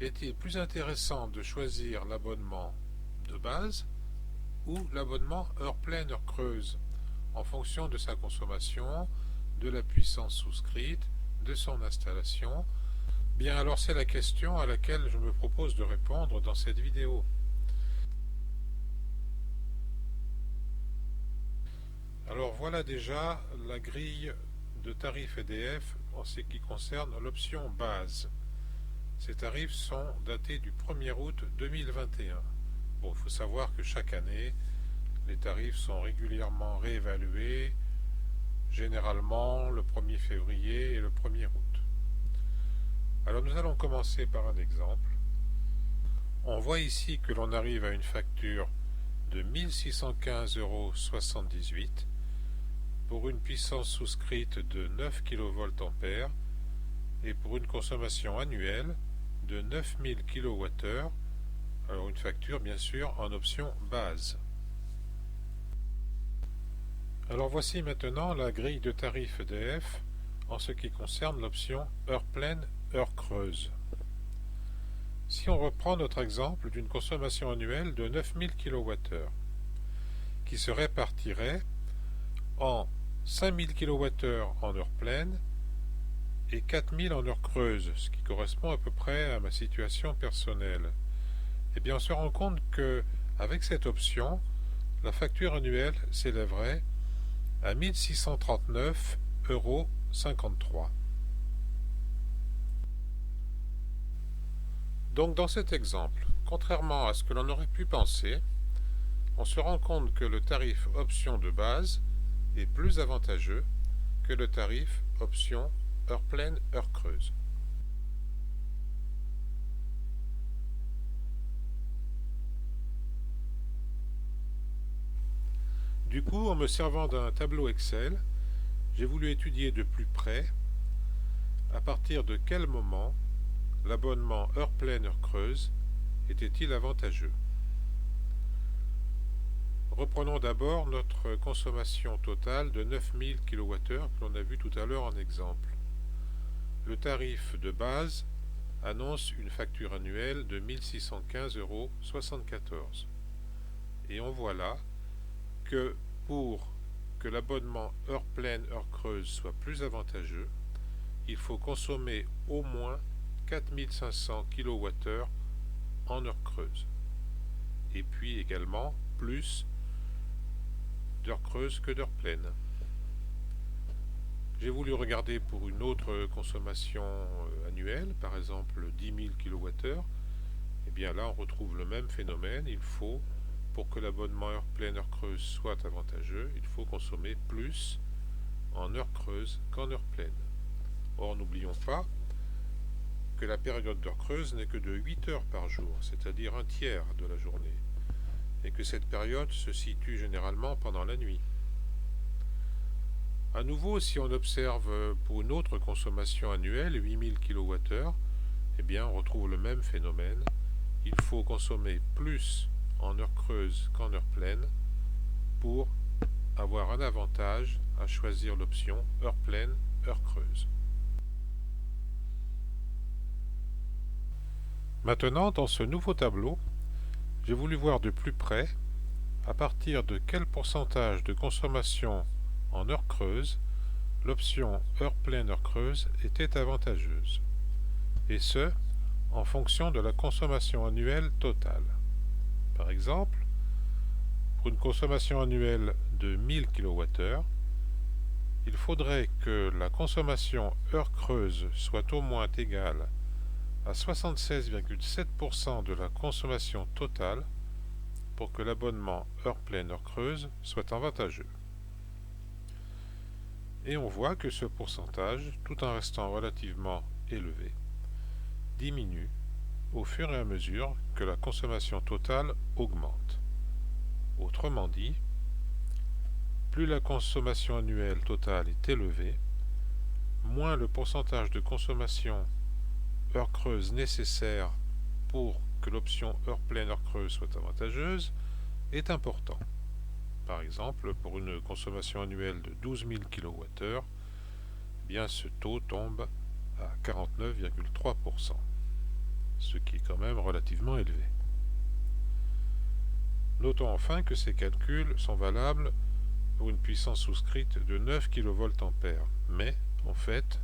Est-il plus intéressant de choisir l'abonnement de base ou l'abonnement heure pleine, heure creuse, en fonction de sa consommation, de la puissance souscrite, de son installation? Bien alors c'est la question à laquelle je me propose de répondre dans cette vidéo. Alors voilà déjà la grille de tarifs EDF en ce qui concerne l'option base. Ces tarifs sont datés du 1er août 2021. Bon, il faut savoir que chaque année, les tarifs sont régulièrement réévalués, généralement le 1er février et le 1er août. Alors nous allons commencer par un exemple. On voit ici que l'on arrive à une facture de 1615,78 € pour une puissance souscrite de 9 kVA et pour une consommation annuelle de 9000 kWh, alors une facture bien sûr en option base. Alors voici maintenant la grille de tarifs EDF en ce qui concerne l'option heure pleine, heure creuse. Si on reprend notre exemple d'une consommation annuelle de 9000 kWh, qui se répartirait en 5000 kWh en heure pleine et 4000 en heure creuse, ce qui correspond à peu près à ma situation personnelle, eh bien on se rend compte que avec cette option, la facture annuelle s'élèverait à 1639,53 €. Donc dans cet exemple, contrairement à ce que l'on aurait pu penser, on se rend compte que le tarif option de base est plus avantageux que le tarif option heure pleine, heure creuse. Du coup, en me servant d'un tableau Excel, j'ai voulu étudier de plus près à partir de quel moment l'abonnement heure pleine, heure creuse était-il avantageux. Reprenons d'abord notre consommation totale de 9000 kWh que l'on a vu tout à l'heure en exemple. Le tarif de base annonce une facture annuelle de 1615,74 €. Et on voit là que pour que l'abonnement heure pleine, heure creuse soit plus avantageux, il faut consommer au moins 4500 kWh en heure creuse. Et puis également plus d'heures creuses que d'heures pleines. J'ai voulu regarder pour une autre consommation annuelle, par exemple 10 000 kWh. Et bien là, on retrouve le même phénomène. Il faut, pour que l'abonnement heure pleine, heure creuse soit avantageux, il faut consommer plus en heure creuse qu'en heure pleine. Or, n'oublions pas que la période d'heure creuse n'est que de 8 heures par jour, c'est-à-dire un tiers de la journée, et que cette période se situe généralement pendant la nuit. À nouveau, si on observe pour une autre consommation annuelle, 8000 kWh, eh bien on retrouve le même phénomène. Il faut consommer plus en heure creuse qu'en heure pleine pour avoir un avantage à choisir l'option heure pleine, heure creuse. Maintenant, dans ce nouveau tableau, j'ai voulu voir de plus près à partir de quel pourcentage de consommation en heure creuse l'option heure pleine, heure creuse était avantageuse, et ce, en fonction de la consommation annuelle totale. Par exemple, pour une consommation annuelle de 1000 kWh, il faudrait que la consommation heure creuse soit au moins égale à 76,7% de la consommation totale pour que l'abonnement heure pleine, heure creuse soit avantageux. Et on voit que ce pourcentage, tout en restant relativement élevé, diminue au fur et à mesure que la consommation totale augmente. Autrement dit, plus la consommation annuelle totale est élevée, moins le pourcentage de consommation heure creuse nécessaire pour que l'option heure pleine, heure creuse soit avantageuse est important. Par exemple, pour une consommation annuelle de 12 000 kWh, bien ce taux tombe à 49,3%, ce qui quand même relativement élevé. Notons enfin que ces calculs sont valables pour une puissance souscrite de 9 kVA, mais en fait,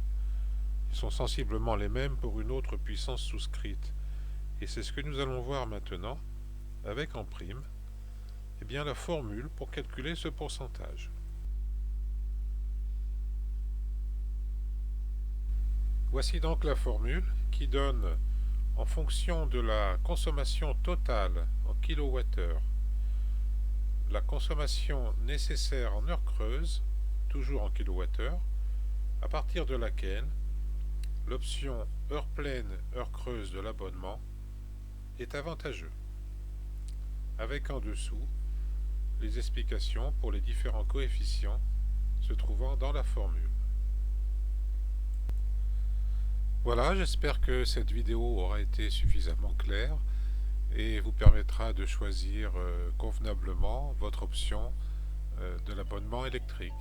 ils sont sensiblement les mêmes pour une autre puissance souscrite. Et c'est ce que nous allons voir maintenant, avec en prime, la formule pour calculer ce pourcentage. Voici donc la formule qui donne, en fonction de la consommation totale en kWh, la consommation nécessaire en heure creuse, toujours en kWh, à partir de laquelle l'option heure pleine, heure creuse de l'abonnement est avantageux, avec en dessous les explications pour les différents coefficients se trouvant dans la formule. Voilà, j'espère que cette vidéo aura été suffisamment claire et vous permettra de choisir convenablement votre option de l'abonnement électrique.